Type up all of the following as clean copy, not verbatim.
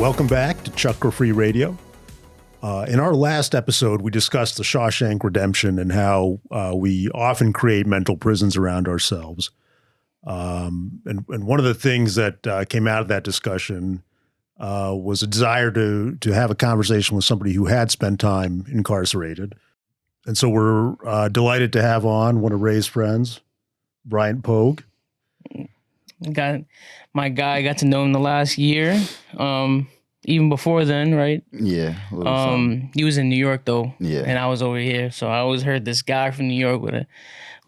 Welcome back to Chakra Free Radio. In our last episode, we discussed the Shawshank Redemption and how we often create mental prisons around ourselves. And one of the things that came out of that discussion was a desire to have a conversation with somebody who had spent time incarcerated. And so we're delighted to have on one of Ray's friends, Bryant Pogue. Got to know him the last year. Even before then, right? Yeah. He was in New York though. Yeah. And I was over here. So I always heard this guy from New York with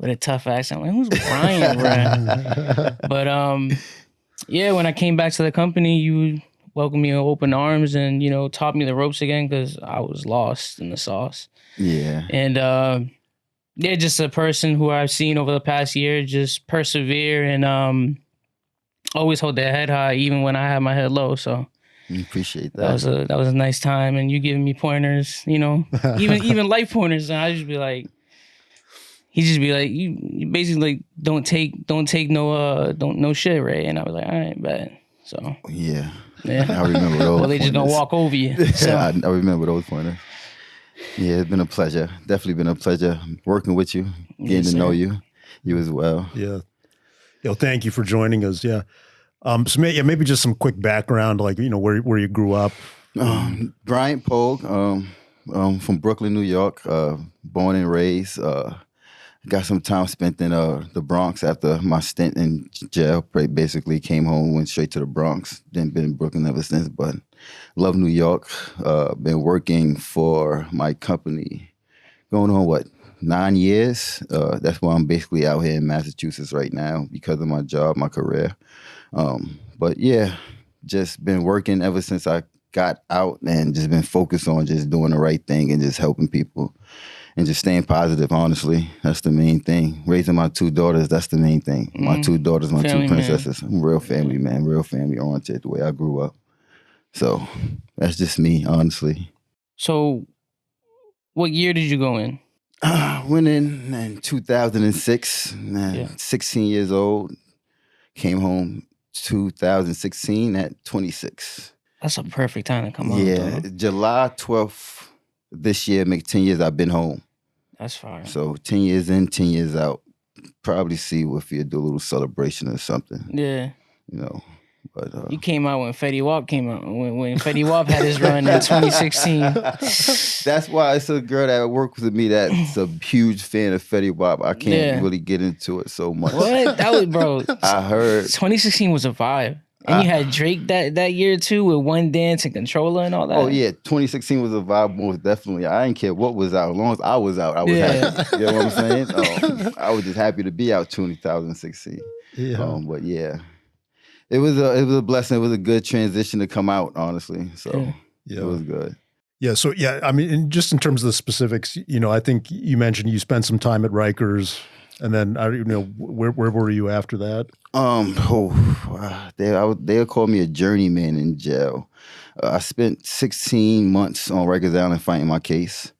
a tough accent. I'm like, who's Bryant, bro? But yeah, when I came back to the company, you welcomed me with open arms and, taught me the ropes again because I was lost in the sauce. Yeah. And yeah, just a person who I've seen over the past year just persevere and always hold their head high even when I have my head low. So appreciate that. That was a nice time, and you giving me pointers, even life pointers, and I just be like, he just be like, you basically like don't take no shit, right? And I was like, all right, bet. So yeah, I remember those. Well, they just gonna walk over you. So. I remember those pointers. Yeah, it's been a pleasure. Definitely been a pleasure working with you, getting to know you as well. Yeah. Thank you for joining us. Yeah. So maybe just some quick background, like, where you grew up. Bryant Pogue, from Brooklyn, New York, born and raised. Got some time spent in the Bronx after my stint in jail. Basically came home, went straight to the Bronx. Then been in Brooklyn ever since, but love New York. Been working for my company going on, 9 years? That's why I'm basically out here in Massachusetts right now because of my job, my career. But yeah, just been working ever since I got out and just been focused on just doing the right thing and just helping people and just staying positive, honestly. That's the main thing. Raising my two daughters, that's the main thing. My two daughters, my family, two princesses. I'm real family, man. Real family oriented the way I grew up. So that's just me, honestly. So what year did you go in? Went in 2006, 16 years old. Came home 2016 at 26. That's a perfect time to come home. Yeah, July 12th this year, make 10 years I've been home. That's fine. So 10 years in, 10 years out. Probably see if you do a little celebration or something. Yeah. But you came out when Fetty Wap came out. When Fetty Wap had his run in 2016. That's why it's a girl that works with me that's a huge fan of Fetty Wap. I can't really get into it so much. What? That was, bro. I heard 2016 was a vibe. And you had Drake that year too with One Dance and Controller and all that. Oh yeah, 2016 was a vibe, most definitely. I didn't care what was out. As long as I was out, I was happy. You know what I'm saying? I was just happy to be out 2016. Yeah. But yeah. It was a blessing. It was a good transition to come out, honestly. So it was good. Yeah. So I mean, just in terms of the specifics, I think you mentioned you spent some time at Rikers, and then where were you after that? They'll call me a journeyman in jail. I spent 16 months on Rikers Island fighting my case.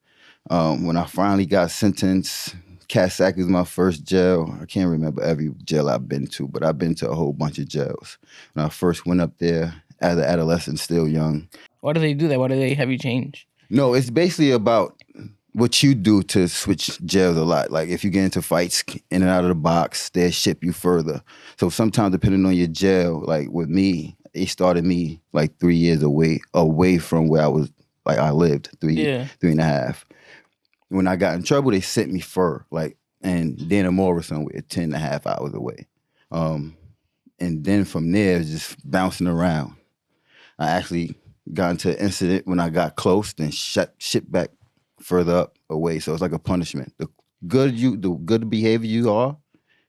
When I finally got sentenced, Cassack was my first jail. I can't remember every jail I've been to, but I've been to a whole bunch of jails. When I first went up there as an adolescent, still young. Why do they do that? Why do they have you change? No, it's basically about what you do to switch jails a lot. Like if you get into fights in and out of the box, they'll ship you further. So sometimes depending on your jail, like with me, it started me like 3 years away from where I lived, three and a half. When I got in trouble, they sent me and Dana Moore was somewhere 10 and a half hours away. And then from there, it was just bouncing around. I actually got into an incident when I got close, then shipped back further up away. So it's like a punishment. The good behavior you are,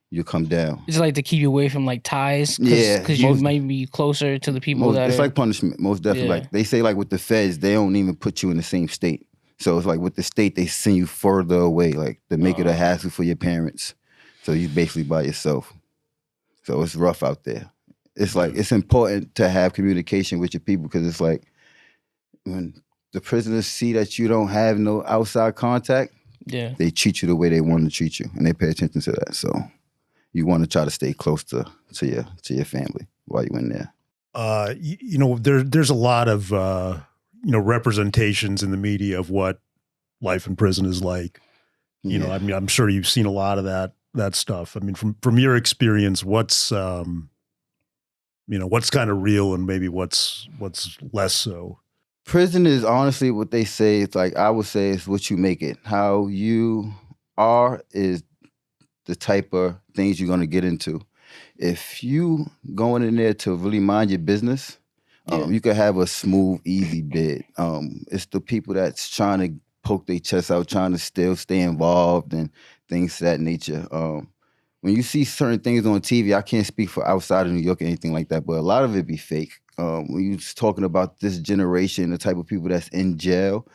you come down. It's like to keep you away from like ties. Because you might be closer to the people It's like punishment, most definitely. Like they say, like with the feds, they don't even put you in the same state. So it's like with the state, they send you further away, like to make it a hassle for your parents. So you're basically by yourself. So it's rough out there. It's like, it's important to have communication with your people because it's like when the prisoners see that you don't have no outside contact, they treat you the way they want to treat you, and they pay attention to that. So you want to try to stay close to your family while you're in there. There's a lot of representations in the media of what life in prison is like. I mean, I'm sure you've seen a lot of that stuff. I mean, from your experience, what's kind of real and maybe what's less so? Prison is honestly what they say. It's like, I would say it's what you make it. How you are is the type of things you're going to get into. If you going in there to really mind your business, you can have a smooth, easy bid. It's the people that's trying to poke their chest out, trying to still stay involved and things of that nature. When you see certain things on TV, I can't speak for outside of New York or anything like that, but a lot of it be fake. When you're talking about this generation, the type of people that's in jail,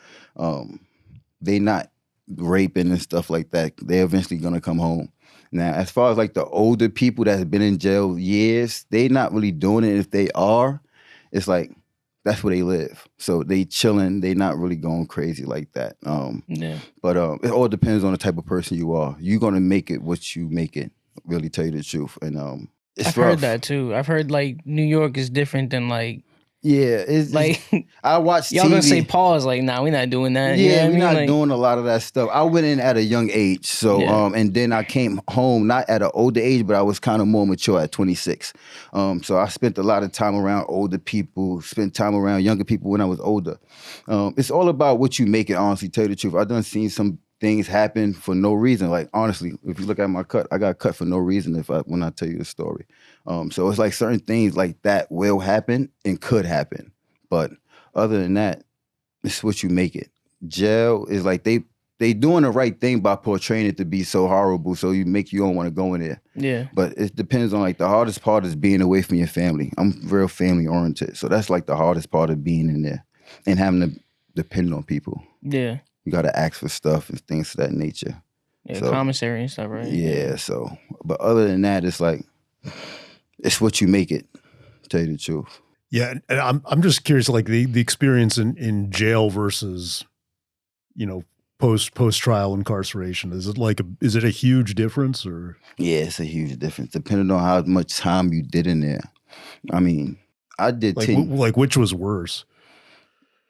they not raping and stuff like that. They're eventually going to come home. Now, as far as like the older people that have been in jail years, they not really doing it. If they are, it's like, that's where they live. So they chilling. They not really going crazy like that. But it all depends on the type of person you are. You're going to make it what you make it, really tell you the truth. And I've heard that too. I've heard like New York is different than like. Yeah, it's like I watched y'all TV. Gonna say pause like, nah, we're not doing that. Yeah, we're not doing a lot of that stuff. I went in at a young age, so and then I came home not at an older age, but I was kind of more mature at 26. So I spent a lot of time around older people, spent time around younger people when I was older. It's all about what you make it. Honestly, tell you the truth, I done seen some things happen for no reason. Like, honestly, if you look at my cut, I got cut for no reason when I tell you the story. So it's like certain things like that will happen and could happen. But other than that, it's what you make it. Jail is like they doing the right thing by portraying it to be so horrible, so you don't want to go in there. Yeah. But it depends on, like, the hardest part is being away from your family. I'm real family oriented. So that's like the hardest part of being in there and having to depend on people. Yeah. You got to ask for stuff and things of that nature. Yeah, so, commissary and stuff, right? Yeah, so, but other than that, it's like, it's what you make it, to tell you the truth. Yeah, and I'm just curious, like the experience in jail versus, post trial incarceration. Is it a huge difference or? Yeah, it's a huge difference depending on how much time you did in there. I mean, I did like which was worse?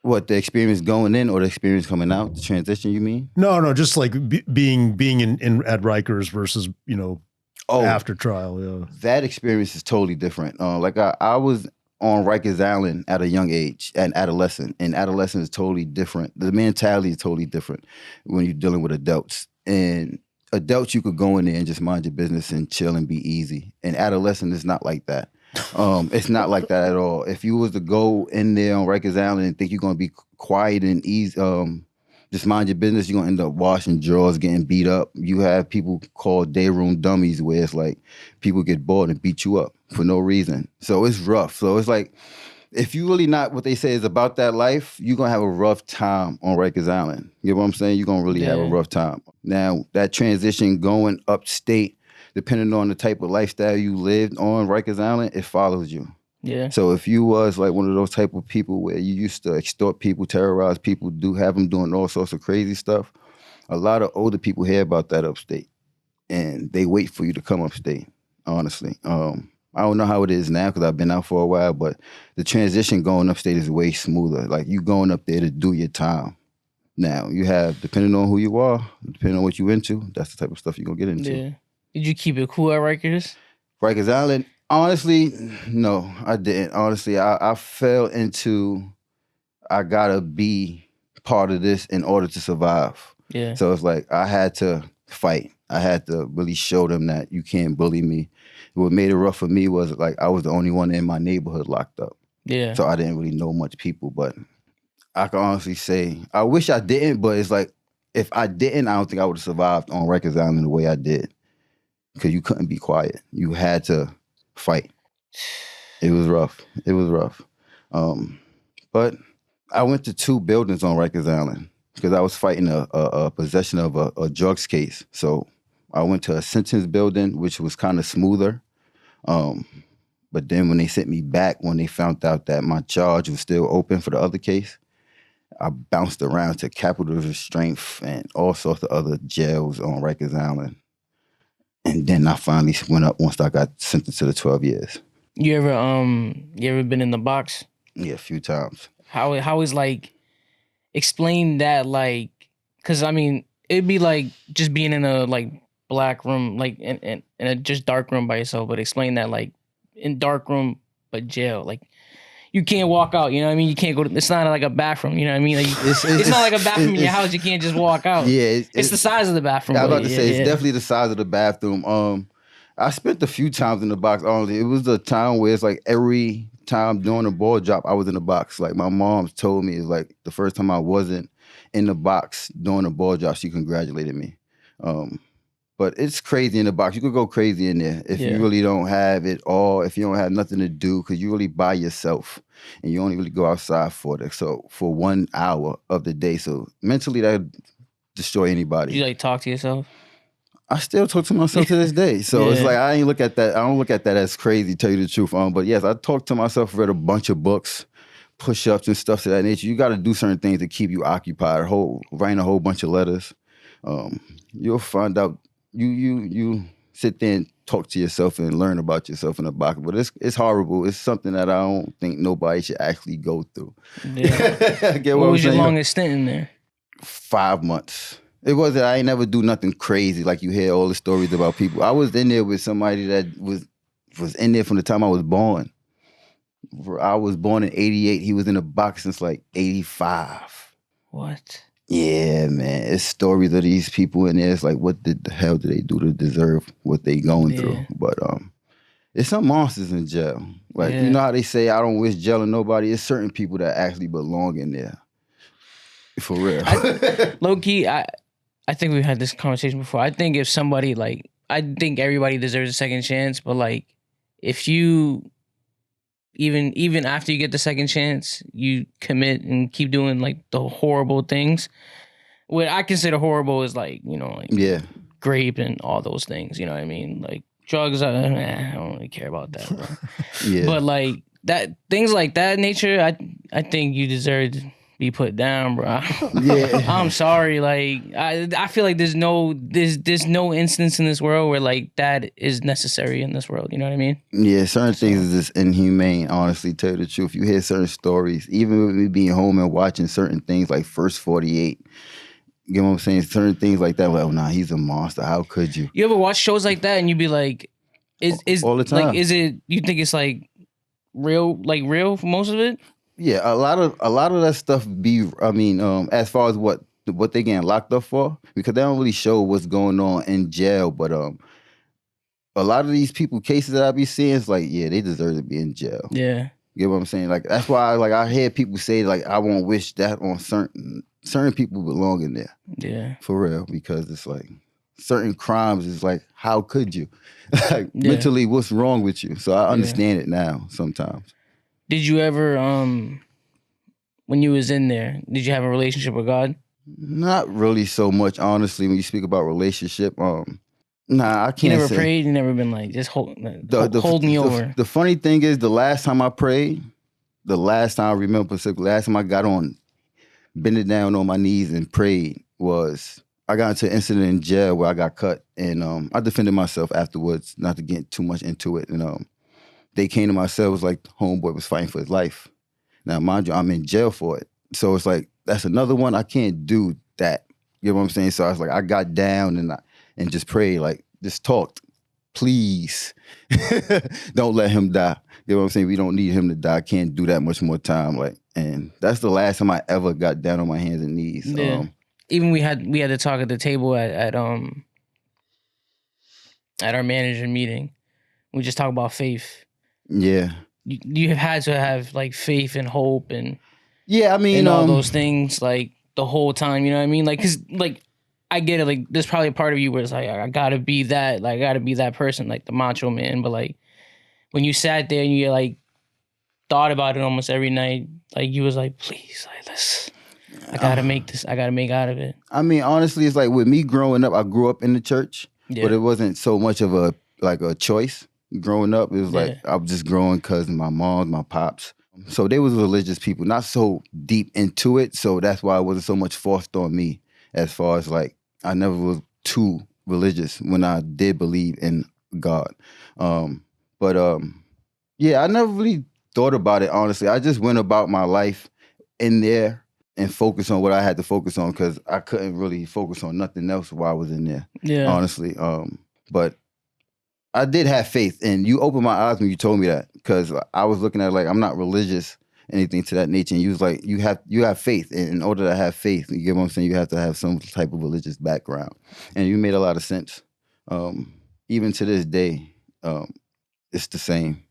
What, the experience going in or the experience coming out? The transition, you mean? No, just like being in at Rikers versus after trial. Yeah, that experience is totally different. Like I was on Rikers Island at a young age, an adolescent, and adolescent is totally different. The mentality is totally different when you're dealing with adults. And adults, you could go in there and just mind your business and chill and be easy. And adolescent is not like that. It's not like that at all. If you was to go in there on Rikers Island and think you're going to be quiet and easy, just mind your business, you're going to end up washing drawers, getting beat up. You have people called day room dummies where it's like people get bored and beat you up for no reason. So it's rough. So it's like, if you really not what they say is about that life, you're going to have a rough time on Rikers Island. You know what I'm saying? You're going to really have a rough time. Now, that transition going upstate, depending on the type of lifestyle you lived on Rikers Island, it follows you. Yeah. So if you was like one of those type of people where you used to extort people, terrorize people, have them doing all sorts of crazy stuff, a lot of older people hear about that upstate, and they wait for you to come upstate, honestly. I don't know how it is now because I've been out for a while, but the transition going upstate is way smoother. Like, you going up there to do your time. Now, you have, depending on who you are, depending on what you into, that's the type of stuff you're going to get into. Yeah. Did you keep it cool at Rikers? Rikers Island? Honestly, no, I didn't. Honestly, I fell into, I got to be part of this in order to survive. Yeah. So it's like, I had to fight. I had to really show them that you can't bully me. What made it rough for me was, like, I was the only one in my neighborhood locked up. Yeah. So I didn't really know much people, but I can honestly say, I wish I didn't, but it's like, if I didn't, I don't think I would have survived on Rikers Island the way I did. Because you couldn't be quiet. You had to fight. It was rough. It was rough. But I went to 2 buildings on Rikers Island because I was fighting a possession of a drugs case. So I went to a sentence building, which was kind of smoother. But then when they sent me back, when they found out that my charge was still open for the other case, I bounced around to capital restraint and all sorts of other jails on Rikers Island. And then I finally went up once I got sentenced to the 12 years. You ever been in the box? Yeah, a few times. How is like, explain that, like, because I mean it'd be like just being in a like black room, like in a just dark room by yourself, but explain that, like, in dark room but jail, like you can't walk out, you know what I mean? You can't go to, it's not like a bathroom, you know what I mean? Like, it's not like a bathroom in your house, you can't just walk out. Yeah, it's the size of the bathroom. I was about to say, yeah. it's definitely the size of the bathroom. I spent a few times in the box. Honestly, it was a time where it's like every time during a ball drop, I was in the box. Like my mom told me, it's like the first time I wasn't in the box during a ball drop, she congratulated me. But it's crazy in the box. You could go crazy in there if you really don't have it all, if you don't have nothing to do, because you're really by yourself and you only really go outside for 1 hour of the day. So mentally, that destroy anybody. You like talk to yourself? I still talk to myself to this day. So it's like, I don't look at that as crazy, tell you the truth. But yes, I talk to myself, read a bunch of books, push-ups and stuff to that nature. You got to do certain things to keep you occupied, writing a whole bunch of letters. You'll find out, you sit there and talk to yourself and learn about yourself in the box. But it's horrible. It's something that I don't think nobody should actually go through. Yeah. What was your longest stint in there? 5 months. It wasn't, I ain't never do nothing crazy like you hear all the stories about people. I was in there with somebody that was in there from the time I was born. I was born in 88. He was in the box since like 85. What? Yeah, man. It's stories of these people in there. It's like, what the hell do they do to deserve what they going through? But it's some monsters in jail. Like, you know how they say, I don't wish jail on nobody? It's certain people that actually belong in there. For real. Low key, I think we've had this conversation before. I think if somebody, like, I think everybody deserves a second chance, but like, if you, even after you get the second chance, you commit and keep doing like the horrible things. What I consider horrible is like, you know, like grape and all those things, you know what I mean? Like drugs, I don't really care about that, bro. But like that, things like that nature, I think you deserve to be put down, bro. I'm sorry. Like I feel like there's no instance in this world where like that is necessary in this world. You know what I mean? Yeah, certain things is just inhumane, honestly, tell you the truth. You hear certain stories, even with me being home and watching certain things like First 48. You know what I'm saying? Certain things like that, like, oh nah, he's a monster. How could you? You ever watch shows like that and you be like, is all the time. Like, is it, you think it's like real for most of it? Yeah, a lot of that stuff be, I mean, as far as what they getting locked up for, because they don't really show what's going on in jail, but a lot of these cases that I be seeing, it's like, yeah, they deserve to be in jail. Yeah. You get what I'm saying? Like, that's why I hear people say, like, I won't wish that on certain people belong in there. Yeah. For real, because it's like, certain crimes is like, how could you? Like, mentally, what's wrong with you? So I understand it now sometimes. Did you ever, when you was in there, did you have a relationship with God? Not really so much, honestly. When you speak about relationship, nah, I can't. You never prayed. You never been like, just hold me over. The funny thing is, the last time I prayed, the last time I remember, last time I got on, bending down on my knees and prayed was, I got into an incident in jail where I got cut, and I defended myself afterwards, not to get too much into it, and they came to my cell, it was like homeboy was fighting for his life. Now, mind you, I'm in jail for it. So it's like, that's another one, I can't do that. You know what I'm saying? So I was like, I got down and just prayed, like, just talked. Please, don't let him die. You know what I'm saying? We don't need him to die. I can't do that much more time. Like, and that's the last time I ever got down on my hands and knees. Yeah. Even we had to talk at the table at our manager meeting. We just talk about faith. Yeah. You have had to have like faith and hope and I mean, and all those things like the whole time, you know what I mean? Like, cause like I get it, like there's probably a part of you where it's like, I gotta be that person, like the macho man. But like when you sat there and you like thought about it almost every night, like you was like, please, like I gotta make this, I gotta make out of it. I mean, honestly, it's like with me growing up, I grew up in the church, but it wasn't so much of a choice. Growing up, it was like I was just growing because my mom, my pops. So they was religious people, not so deep into it. So that's why it wasn't so much forced on me as far as like, I never was too religious when I did believe in God. But Yeah, I never really thought about it, honestly. I just went about my life in there and focused on what I had to focus on because I couldn't really focus on nothing else while I was in there, honestly. But I did have faith, and you opened my eyes when you told me that because I was looking at it like I'm not religious, anything to that nature. And you was like, you have faith, and in order to have faith, you get what I'm saying, you have to have some type of religious background, and you made a lot of sense. Even to this day, it's the same.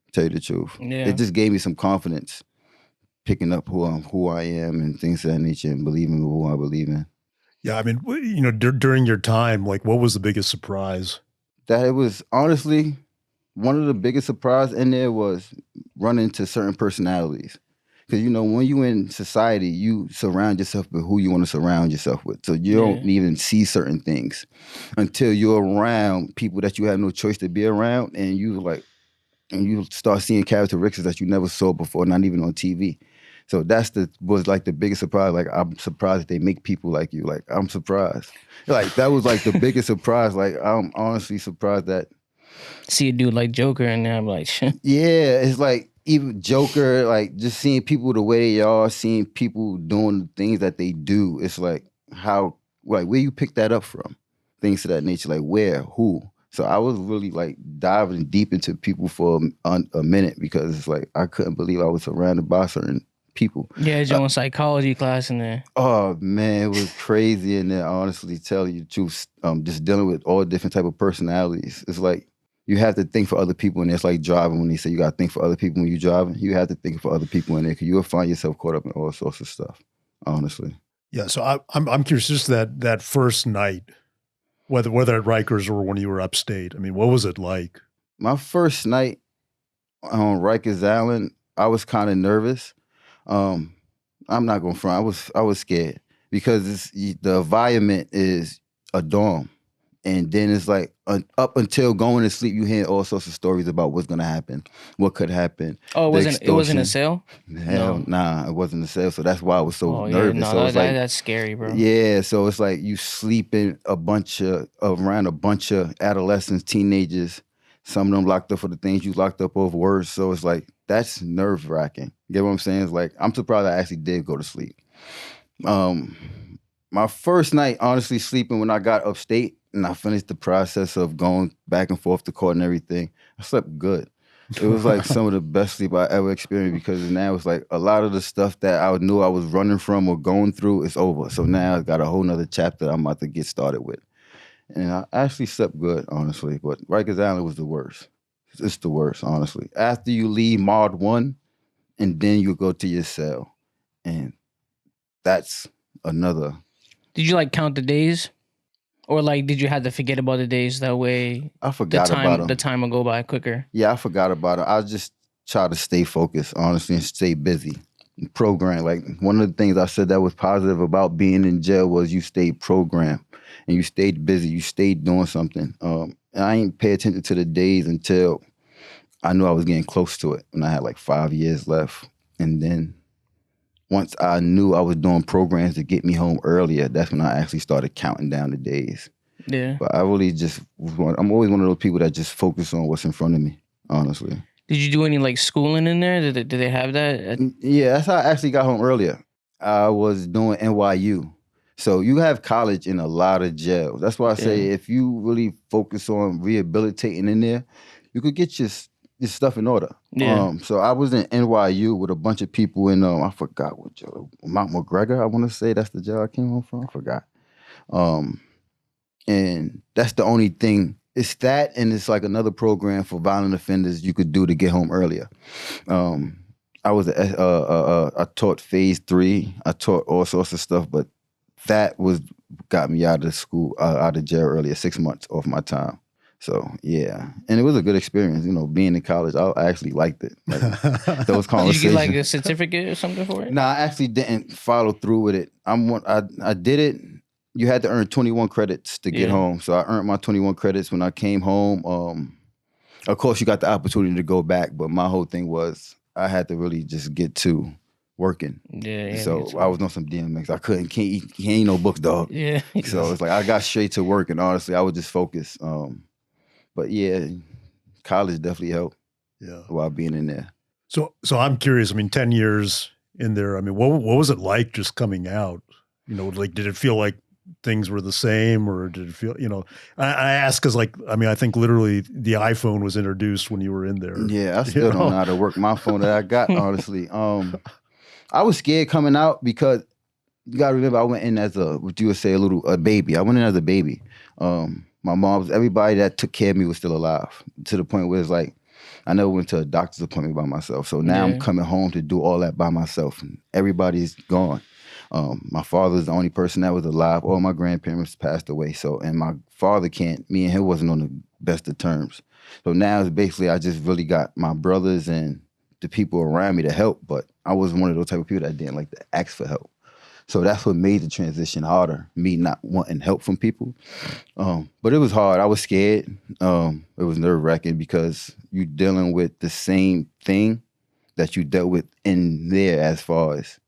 To tell you the truth, it just gave me some confidence, picking up who I am, and things of that nature, and believing who I believe in. Yeah, I mean, during your time, like, what was the biggest surprise? That it was honestly one of the biggest surprise in there was running into certain personalities. Because, when you in society, you surround yourself with who you want to surround yourself with. So you don't even see certain things until you're around people that you have no choice to be around. And you start seeing characteristics that you never saw before, not even on TV. So was like the biggest surprise. Like, I'm surprised that they make people like you. Like, I'm surprised. Like, that was like the biggest surprise. Like, I'm honestly surprised that. See a dude like Joker and I'm like, shit. Yeah, it's like even Joker, like just seeing people the way they are, seeing people doing the things that they do. It's like where you pick that up from? Things of that nature, like where, who? So I was really like diving deep into people for a minute because it's like I couldn't believe I was surrounded by certain people. Yeah, your own psychology class in there. Oh man, it was crazy in there. Honestly, telling you the truth, just dealing with all different type of personalities. It's like you have to think for other people, and it's like driving. When they say you got to think for other people when you're driving, you have to think for other people in there because you'll find yourself caught up in all sorts of stuff. Honestly. Yeah. So I'm curious, just that first night, whether at Rikers or when you were upstate. I mean, what was it like? My first night on Rikers Island, I was kind of nervous. I'm not gonna front. I was scared because the environment is a dorm, and then it's like up until going to sleep, you hear all sorts of stories about what's gonna happen, what could happen. Oh, it wasn't a cell? Hell, nah, it wasn't a cell. So that's why I was so nervous. No, so it's like, that's scary, bro. Yeah, so it's like you sleeping around a bunch of adolescents, teenagers. Some of them locked up for the things you locked up over words. So it's like, that's nerve wracking. You get what I'm saying? It's like, I'm surprised I actually did go to sleep. My first night, honestly, sleeping when I got upstate and I finished the process of going back and forth to court and everything, I slept good. It was like some of the best sleep I ever experienced because now it's like a lot of the stuff that I knew I was running from or going through is over. So now I got a whole nother chapter I'm about to get started with. And I actually slept good, honestly. But Rikers Island was the worst. It's the worst, honestly. After you leave Mod 1, and then you go to your cell. And that's another. Did you like count the days? Or like, did you have to forget about the days that way? I forgot about them. The time will go by quicker. Yeah, I forgot about it. I just try to stay focused, honestly, and stay busy. Program. Like, one of the things I said that was positive about being in jail was you stayed programmed and you stayed busy. You stayed doing something. And I ain't pay attention to the days until I knew I was getting close to it when I had like 5 years left. And then once I knew I was doing programs to get me home earlier, that's when I actually started counting down the days. Yeah. But I really I'm always one of those people that just focus on what's in front of me, honestly. Did you do any like schooling in there? Did they have that? Yeah, that's how I actually got home earlier. I was doing NYU. So you have college in a lot of jails. That's why I say if you really focus on rehabilitating in there, you could get your stuff in order. Yeah. So I was in NYU with a bunch of people in, I forgot what jail, Mount McGregor, I want to say that's the jail I came home from. I forgot. And that's the only thing. It's that, and it's like another program for violent offenders you could do to get home earlier. I taught phase 3. I taught all sorts of stuff, but that got me out of school, out of jail earlier, 6 months off my time. So yeah, and it was a good experience. Being in college, I actually liked it. Like, those conversations. Did you get like a certificate or something for it? No, I actually didn't follow through with it. I did it. You had to earn 21 credits to get home. So I earned my 21 credits when I came home. Of course, you got the opportunity to go back, but my whole thing was I had to really just get to working. Yeah. So I was on some DMX. I can't ain't no books, dog. Yeah. So it's like I got straight to work, and honestly, I was just focused. But yeah, college definitely helped. Yeah. while being in there. So I'm curious. I mean, 10 years in there. I mean, what was it like just coming out? You know, like, did it feel like things were the same, or did it feel, you know, I ask because, like, I mean, I think literally the iPhone was introduced when you were in there. Yeah, I still don't know how to work my phone that I got, honestly. I was scared coming out because you gotta remember I went in as what you would say a baby. I went in as a baby. My mom's, everybody that took care of me was still alive, to the point where it's like, I never went to a doctor's appointment by myself. So now I'm coming home to do all that by myself, and everybody's gone. My father's the only person that was alive. All my grandparents passed away. So, and my father me and him wasn't on the best of terms. So now it's basically, I just really got my brothers and the people around me to help, but I wasn't one of those type of people that didn't like to ask for help. So that's what made the transition harder, me not wanting help from people. But it was hard. I was scared. It was nerve-wracking because you're dealing with the same thing that you dealt with in there, as far as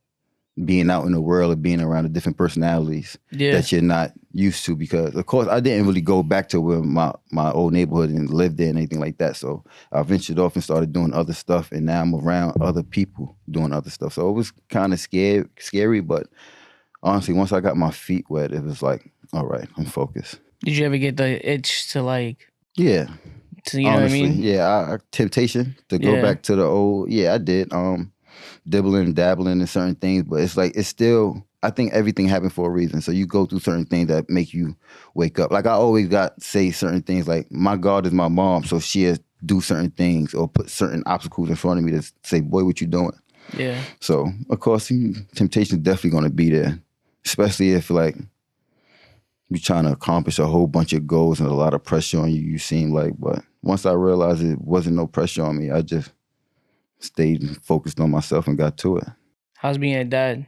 being out in the world or being around the different personalities that you're not used to. Because, of course, I didn't really go back to where my old neighborhood and live there and anything like that. So I ventured off and started doing other stuff, and now I'm around other people doing other stuff. So it was kind of scary, but honestly, once I got my feet wet, it was like, all right, I'm focused. Did you ever get the itch to, like... Yeah. To, you know honestly, what I mean? Yeah, temptation to go back to the old... Yeah, I did. Dibbling and dabbling in certain things, but it's like, it's still, I think everything happened for a reason. So you go through certain things that make you wake up. Like, I always say certain things like, my God is my mom, so she'll do certain things or put certain obstacles in front of me to say, boy, what you doing? Yeah. So, of course, temptation is definitely going to be there, especially if, like, you're trying to accomplish a whole bunch of goals and a lot of pressure on you, you seem like. But once I realized it wasn't no pressure on me, I just stayed focused on myself and got to it. How's being a dad?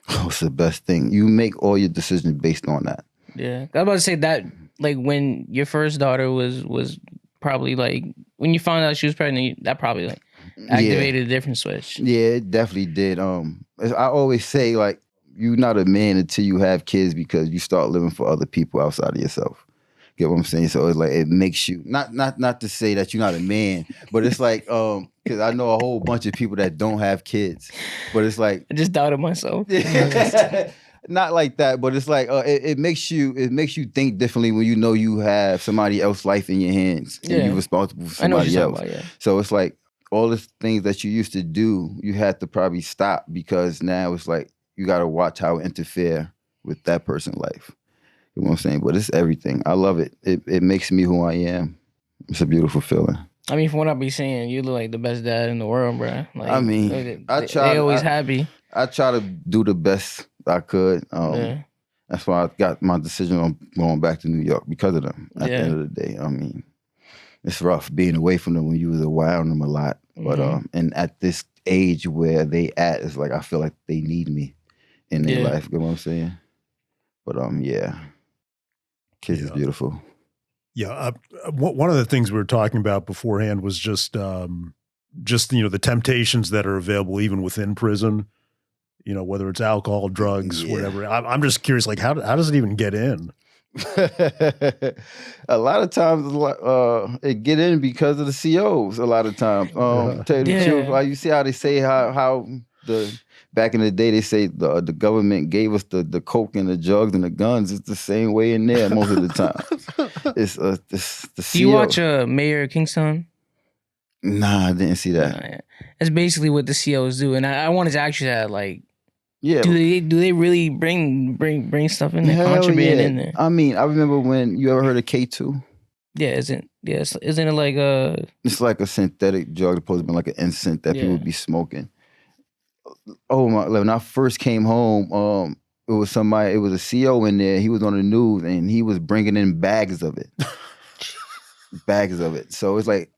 Oh, it's the best thing. You make all your decisions based on that. Yeah. I was about to say that, like, when your first daughter was probably, like, when you found out she was pregnant, that probably, like, activated a different switch. Yeah, it definitely did. I always say, like, you're not a man until you have kids, because you start living for other people outside of yourself. Get what I'm saying? So it's like, it makes you, not to say that you're not a man, but it's like, because I know a whole bunch of people that don't have kids, but it's like, I just doubted myself. Not like that, but it's like, it makes you think differently when you know you have somebody else's life in your hands and you're responsible for somebody else. So it's like, all the things that you used to do, you had to probably stop, because now it's like, you got to watch how it interfere with that person's life. You know what I'm saying? But it's everything. I love it. It makes me who I am. It's a beautiful feeling. I mean, from what I be saying, you look like the best dad in the world, bro. Like, I mean, they always happy. I try to do the best I could. That's why I got my decision on going back to New York, because of them. At the end of the day, I mean, it's rough being away from them when you was around them a lot. But and at this age where they at, it's like, I feel like they need me in their life. You know what I'm saying? But yeah. Kids is beautiful. Yeah. One of the things we were talking about beforehand was just, you know, the temptations that are available even within prison, you know, whether it's alcohol, drugs, whatever. I'm just curious, like, how does it even get in? A lot of times it get in because of the COs. A lot of times, tell you the truth, like, you see how they say how the back in the day they say the government gave us the coke and the drugs and the guns. It's the same way in there most of the time. It's the CO. Do you watch Mayor of Kingstown? Nah, I didn't see that. That's basically what the COs do, and I wanted to ask you that, like. Yeah. Do they really bring stuff in there? Contraband in there? I mean, I remember when you ever heard of K2? Yeah, isn't it like a? It's like a synthetic drug, supposed to be like an incense that people be smoking. Oh my! When I first came home, it was a CO in there. He was on the news and he was bringing in bags of it. Bags of it. So it's like,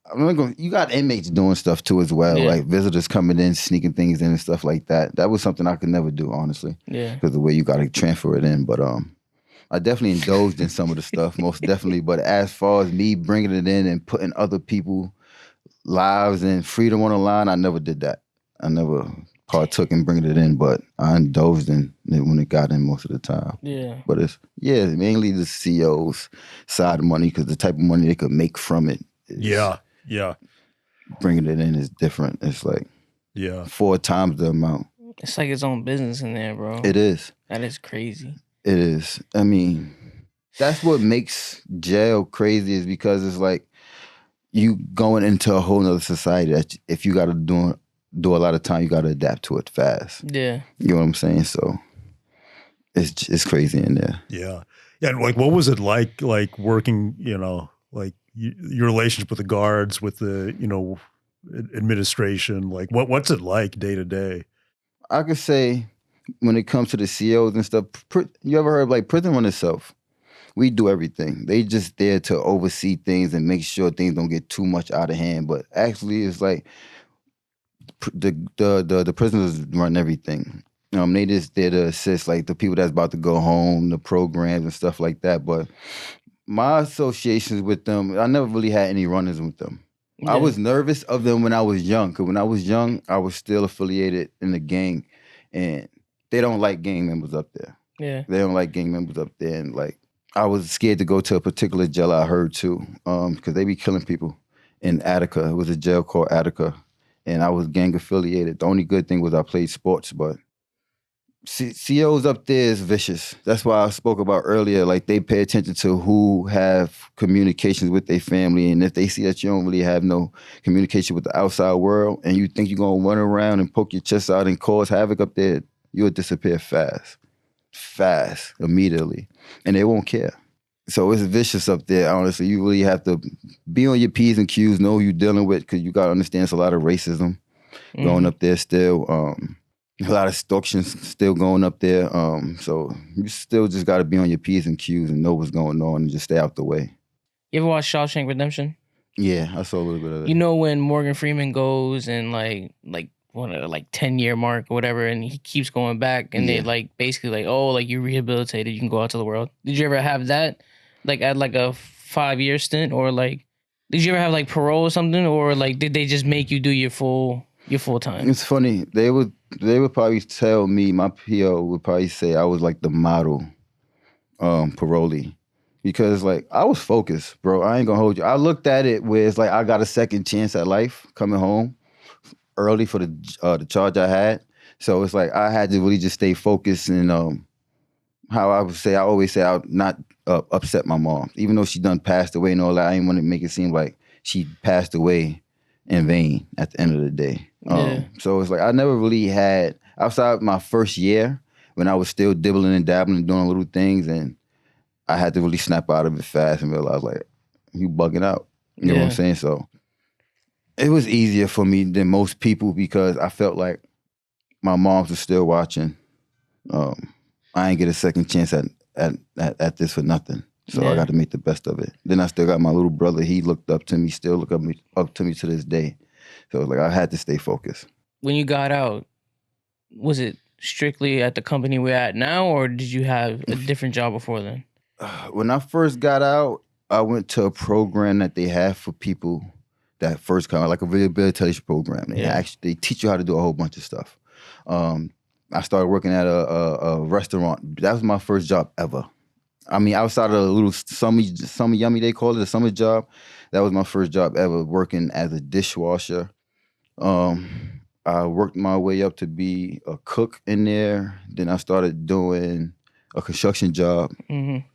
you got inmates doing stuff too as well, like visitors coming in, sneaking things in and stuff like that. That was something I could never do, honestly. Yeah. Because the way you got to transfer it in. But I definitely indulged in some of the stuff, most definitely. But as far as me bringing it in and putting other people's lives and freedom on the line, I never did that. I never partook in bringing it in, but I indulged in it when it got in most of the time. Yeah. But it's, mainly the CO's side of money, because the type of money they could make from it. Yeah. bringing it in is different. It's like 4 times the amount. It's like its own business in there, bro. It is. That is crazy. It is. I mean, that's what makes jail crazy, is because it's like you going into a whole nother society that if you got to do a lot of time, you got to adapt to it fast. Yeah. You know what I'm saying? So it's crazy in there. Yeah. Yeah. And like, what was it like working, you know, like your relationship with the guards, with the, you know, administration? Like what's it like day to day? I could say when it comes to the COs and stuff, you ever heard of like prison run itself? We do everything. They just there to oversee things and make sure things don't get too much out of hand. But actually, it's like the prisoners run everything. They just there to assist like the people that's about to go home, the programs and stuff like that. But my associations with them, I never really had any run-ins with them. Yeah. I was nervous of them when I was young, because when I was young, I was still affiliated in the gang, and they don't like gang members up there. Yeah. They don't like gang members up there, and like I was scared to go to a particular jail I heard too, because they be killing people in Attica. It was a jail called Attica, and I was gang affiliated. The only good thing was I played sports, but COs up there is vicious. That's why I spoke about earlier, like they pay attention to who have communications with their family, and if they see that you don't really have no communication with the outside world and you think you're going to run around and poke your chest out and cause havoc up there, you'll disappear fast, immediately, and they won't care. So it's vicious up there, honestly. You really have to be on your P's and Q's, know who you're dealing with, because you got to understand it's a lot of racism going up there still. A lot of extortions still going up there. So you still just got to be on your P's and Q's and know what's going on and just stay out the way. You ever watch Shawshank Redemption? Yeah, I saw a little bit of that. You know when Morgan Freeman goes and like 10-year mark or whatever, and he keeps going back, and they like basically like, oh, like you rehabilitated, you can go out to the world. Did you ever have that, like at like a 5-year stint, or like did you ever have like parole or something, or like did they just make you do your full time? It's funny. They would probably tell me, my PO would probably say I was like the model parolee, because like I was focused, bro. I ain't gonna hold you. I looked at it where it's like I got a second chance at life coming home early for the charge I had. So it's like I had to really just stay focused, and how I always say I would not upset my mom, even though she done passed away and all that. I didn't want to make it seem like she passed away in vain at the end of the day. So it's like I never really had, outside my first year when I was still dibbling and dabbling and doing little things, and I had to really snap out of it fast and realize like, you bugging out. You know what I'm saying? So it was easier for me than most people, because I felt like my moms were still watching. I ain't get a second chance at this for nothing. So I got to make the best of it. Then I still got my little brother. He looked up to me, still look up to me to this day. So like I had to stay focused. When you got out, was it strictly at the company we're at now, or did you have a different job before then? When I first got out, I went to a program that they have for people that first come out, like a rehabilitation program. They teach you how to do a whole bunch of stuff. I started working at a restaurant. That was my first job ever. I mean, outside of a little summer yummy, they call it, a summer job, that was my first job ever, working as a dishwasher. I worked my way up to be a cook in there. Then I started doing a construction job. Mm-hmm.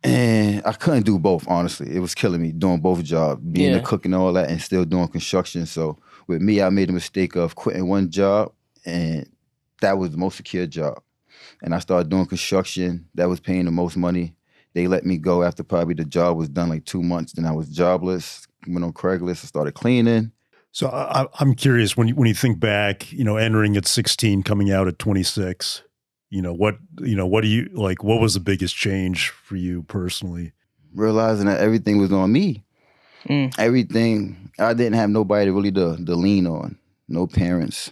And I couldn't do both, honestly. It was killing me doing both jobs, being a cook and all that, and still doing construction. So with me, I made the mistake of quitting one job, and that was the most secure job. And I started doing construction. That was paying the most money. They let me go after probably the job was done like 2 months. Then I was jobless, went on Craigslist, I started cleaning. So I'm curious, when you think back, entering at 16, coming out at 26, what do you like? What was the biggest change for you personally? Realizing that everything was on me. Everything. I didn't have nobody really to lean on, no parents.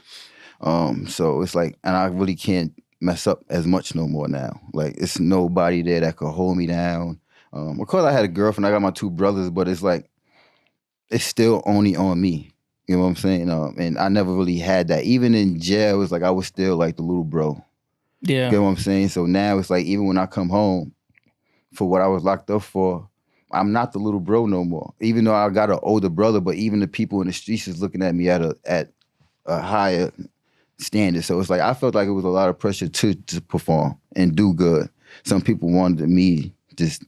So it's like, and I really can't mess up as much no more now. Like, it's nobody there that could hold me down. Of course, I had a girlfriend. I got my 2 brothers, but it's like, it's still only on me. You know what I'm saying? And I never really had that. Even in jail, it's like I was still like the little bro. Yeah. You know what I'm saying? So now it's like, even when I come home for what I was locked up for, I'm not the little bro no more. Even though I got an older brother, but even the people in the streets is looking at me at a higher standard. So it's like I felt like it was a lot of pressure to perform and do good. Some people wanted me just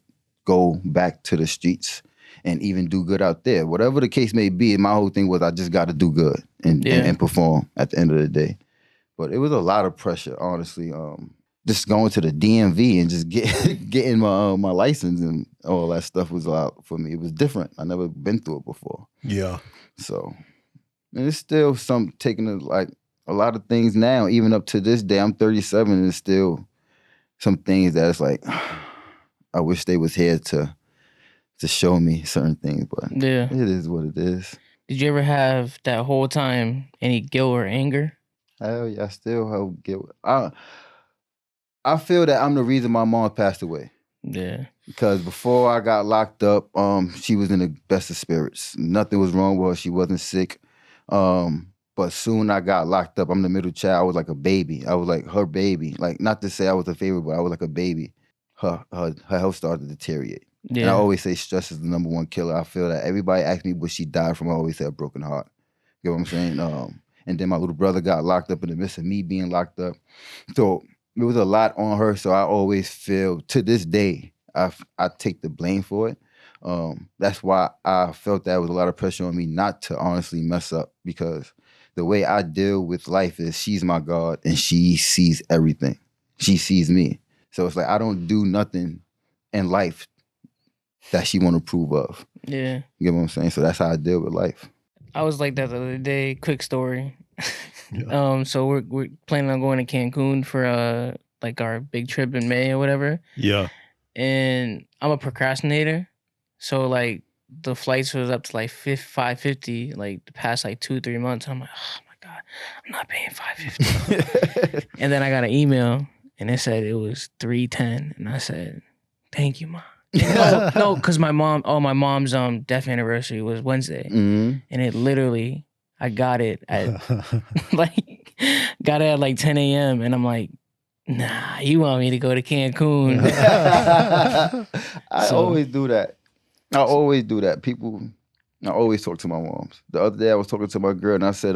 go back to the streets and even do good out there. Whatever the case may be, my whole thing was I just got to do good and perform at the end of the day. But it was a lot of pressure, honestly. Just going to the DMV and just getting my license and all that stuff was a lot for me. It was different. I never been through it before. Yeah. So, and it's still taking a lot of things now, even up to this day. I'm 37 and it's still some things that it's like, I wish they was here to show me certain things, but it is what it is. Did you ever have that whole time any guilt or anger? Hell yeah, I still have guilt. I feel that I'm the reason my mom passed away. Yeah. Because before I got locked up, she was in the best of spirits. Nothing was wrong with her. She wasn't sick. But soon I got locked up. I'm the middle child. I was like a baby. I was like her baby. Like, not to say I was a favorite, but I was like a baby. Her health started to deteriorate. Yeah. And I always say stress is the number one killer. I feel that everybody asks me what she died from. I always say a broken heart. You know what I'm saying? And then my little brother got locked up in the midst of me being locked up. So it was a lot on her. So I always feel, to this day, I take the blame for it. That's why I felt that was a lot of pressure on me not to honestly mess up, because the way I deal with life is she's my God and she sees everything. She sees me. So it's like I don't do nothing in life that she want to approve of. Yeah. You get what I'm saying? So that's how I deal with life. I was like that the other day. Quick story. Yeah. So we're planning on going to Cancun for like our big trip in May or whatever. Yeah. And I'm a procrastinator. So like the flights was up to like $550 like the past like 2-3 months. I'm like, oh my God, I'm not paying $550. And then I got an email and it said it was $310. And I said, thank you, Mom. No, because my mom's death anniversary was Wednesday. Mm-hmm. And it literally, I got it at like 10 a.m. And I'm like, nah, you want me to go to Cancun. I always do that. I always do that. I always talk to my moms. The other day I was talking to my girl and I said,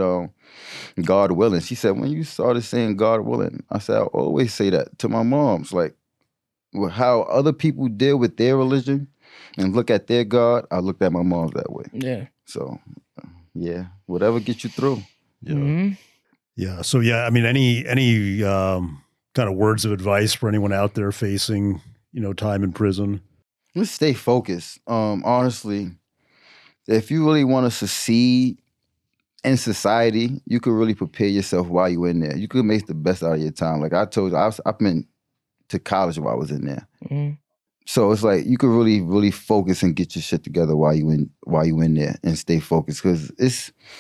God willing. She said, when you started saying God willing, I said, I always say that to my moms. Like, how other people deal with their religion and look at their God, I looked at my mom's that way. Yeah. So, yeah, whatever gets you through. Yeah. Mm-hmm. Yeah. So, yeah, I mean, any kind of words of advice for anyone out there facing, time in prison? Let's stay focused. Honestly, if you really want to succeed in society, you could really prepare yourself while you're in there. You could make the best out of your time. Like I told you, I've been to college while I was in there. Mm-hmm. So it's like you could really, really focus and get your shit together while you in there and stay focused, because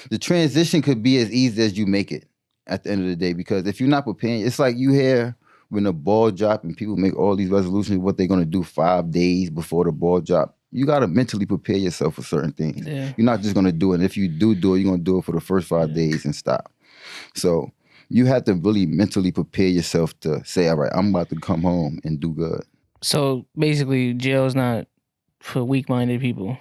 the transition could be as easy as you make it at the end of the day. Because if you're not preparing, it's like you hear when the ball drop and people make all these resolutions what they're gonna do 5 days before the ball drop. You gotta mentally prepare yourself for certain things. Yeah. You're not just gonna do it. And if you do it, you're gonna do it for the first 5 days and stop. So you have to really mentally prepare yourself to say, all right, I'm about to come home and do good. So basically, jail's not for weak-minded people,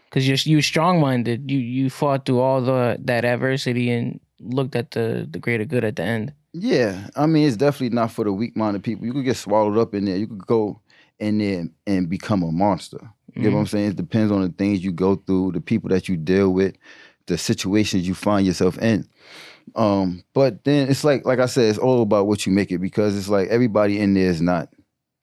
because you're strong-minded. You fought through all that adversity and looked at the greater good at the end. Yeah, I mean, it's definitely not for the weak-minded people. You could get swallowed up in there. You could go in there and become a monster. You know what I'm saying? It depends on the things you go through, the people that you deal with, the situations you find yourself in. But then it's like I said, it's all about what you make it, because it's like everybody in there is not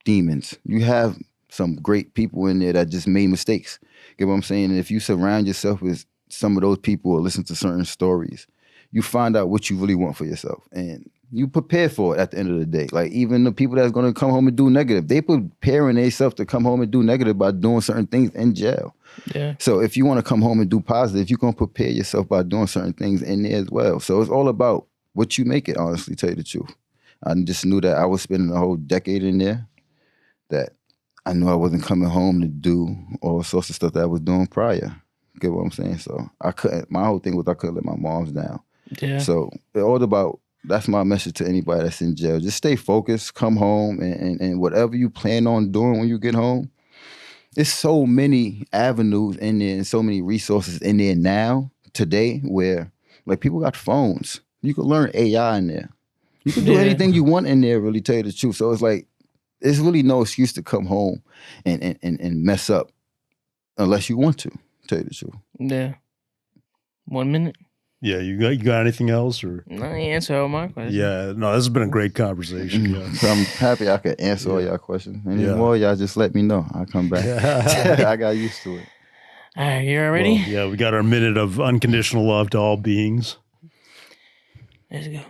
demons. You have some great people in there that just made mistakes. You know what I'm saying? And if you surround yourself with some of those people or listen to certain stories, you find out what you really want for yourself. And you prepare for it at the end of the day. Like even the people that's going to come home and do negative, they preparing themselves to come home and do negative by doing certain things in jail. Yeah. So if you want to come home and do positive, you're going to prepare yourself by doing certain things in there as well. So it's all about what you make it, honestly, tell you the truth. I just knew that I was spending a whole decade in there, that I knew I wasn't coming home to do all sorts of stuff that I was doing prior. Get what I'm saying? So my whole thing was I couldn't let my moms down. Yeah. So it's all about, that's my message to anybody that's in jail. Just stay focused, come home, and whatever you plan on doing when you get home, it's so many avenues in there and so many resources in there now, today, where like people got phones. You can learn AI in there. You can do anything you want in there, really, tell you the truth. So it's like, there's really no excuse to come home and mess up unless you want to, tell you the truth. Yeah. 1 minute? Yeah, you got anything else? Or No, you answer all my questions. yeah, no, this has been a great conversation. Yeah. So I'm happy I could answer all y'all questions. Any more, y'all just let me know. I'll come back. I got used to it. All right, you all ready? Well, yeah, we got our minute of unconditional love to all beings. Let's go.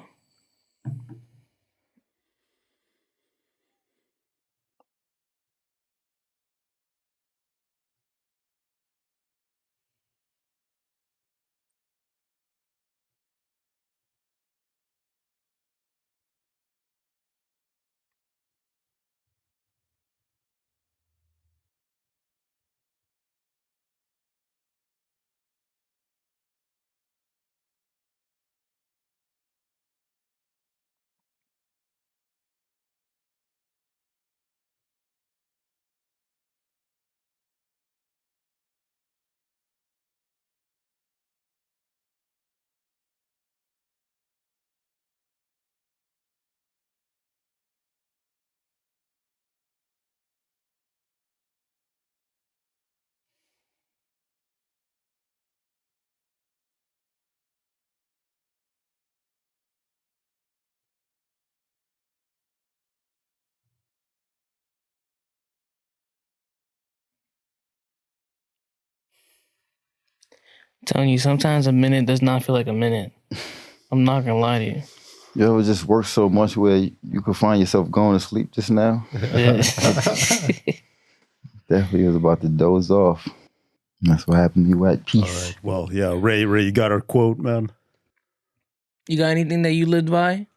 I'm telling you, sometimes a minute does not feel like a minute. I'm not gonna lie to you. You ever just work so much where you could find yourself going to sleep just now? Yeah. Definitely was about to doze off. That's what happened. You at peace. All right. Well, yeah, Ray, you got our quote, man. You got anything that you lived by?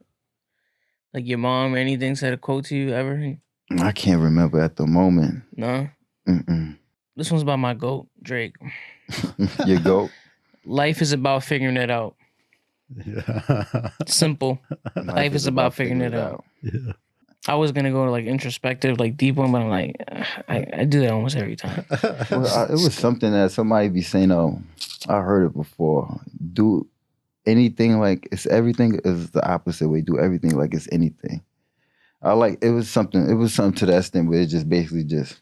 Like your mom or anything said a quote to you ever? I can't remember at the moment. No? Mm-mm. This one's about my goat, Drake. Your goat? Life is about figuring it out. Yeah. Simple. Life is about figuring it out. Yeah. I was gonna go to like introspective, like deep one, but I'm like, I do that almost every time. Well, it was something that somebody be saying, I heard it before. Do anything like it's everything is the opposite way. Do everything like it's anything. It was something to that extent where it just basically just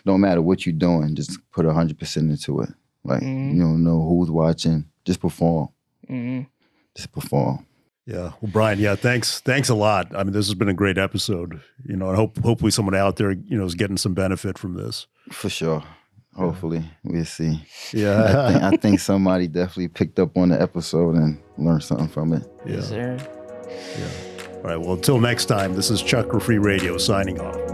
no matter what you're doing, just put 100% into it. Like, you don't know who's watching, just perform. Mm-hmm. Just perform. Yeah. Well, Brian, yeah, thanks a lot. I mean, this has been a great episode, and hopefully someone out there, is getting some benefit from this. For sure. Hopefully, we'll see. Yeah. I think somebody definitely picked up on the episode and learned something from it. Yeah. Yes, sir. Yeah. All right. Well, until next time, this is Chakra Free Radio signing off.